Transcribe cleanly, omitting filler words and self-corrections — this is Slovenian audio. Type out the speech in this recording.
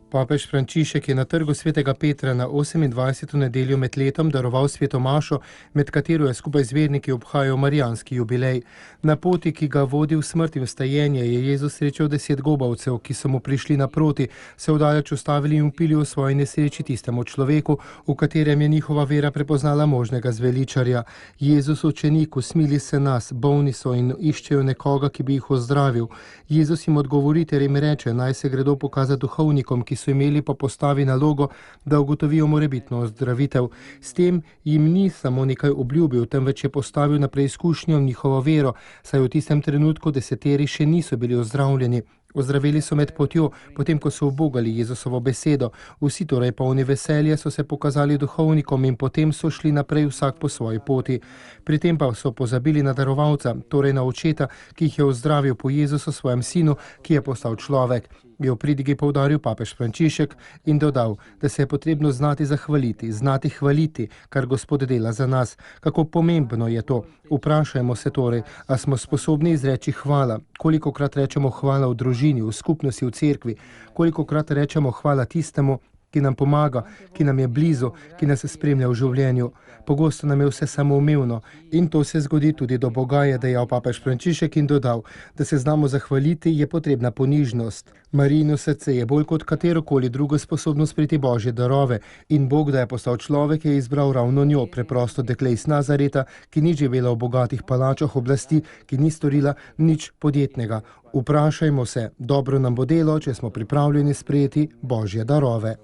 Papež Frančišek je na trgu svetega Petra na 28. nedeljo med letom daroval sveto mašo, med katero je skupaj z verniki obhajal marijanski jubilej. Na poti, ki ga vodi v smrt in vstajenje, je Jezus srečal 10 gobavcev, ki so mu prišli naproti, se vdaleč ustavili in vpili o svoji nesreči tistemu človeku, v katerem je njihova vera prepoznala možnega zveličarja. Jezus, učenik, usmili se nas, bolni so in iščejo nekoga, ki bi jih ozdravil. Jezus jim odgovori ter jim reče, naj se gredo pokazati duhovnikom, ki so imeli po postavi nalogo, da ugotovijo morebitno ozdravitev. S tem jim ni samo nekaj obljubil, temveč je postavil na preizkušnjo njihovo vero, saj v tistem trenutku deseteri še niso bili ozdravljeni. Ozdravili so med potjo, potem ko so ubogali Jezusovo besedo. Vsi torej polni veselja so se pokazali duhovnikom in potem so šli naprej vsak po svoji poti. Pri tem pa so pozabili na darovalca, torej na očeta, ki jih je ozdravil po Jezusu, svojem sinu, ki je postal človek. Je v pridigi poudaril papež Frančišek in dodal, da se je potrebno znati zahvaliti, znati hvaliti, kar Gospod dela za nas. Kako pomembno je to? Vprašajmo se torej, a smo sposobni izreči hvala? Kolikokrat rečemo hvala v družini, v skupnosti, v cerkvi? Kolikokrat rečemo hvala tistemu, ki nam pomaga, ki nam je blizu, ki nas spremlja v življenju? Pogosto nam je vse samoumevno in to se zgodi tudi do Boga, je dejal papež Frančišek in dodal, da se znamo zahvaliti, je potrebna ponižnost. Marijino srce je bolj kot katerokoli drugo sposobno sprejeti Božje darove in Bog, da je postal človek, je izbral ravno njo, preprosto dekle iz Nazareta, ki ni živela v bogatih palačah oblasti, ki ni storila nič podjetnega. Vprašajmo se, dobro nam bo delo, če smo pripravljeni sprejeti Božje darove.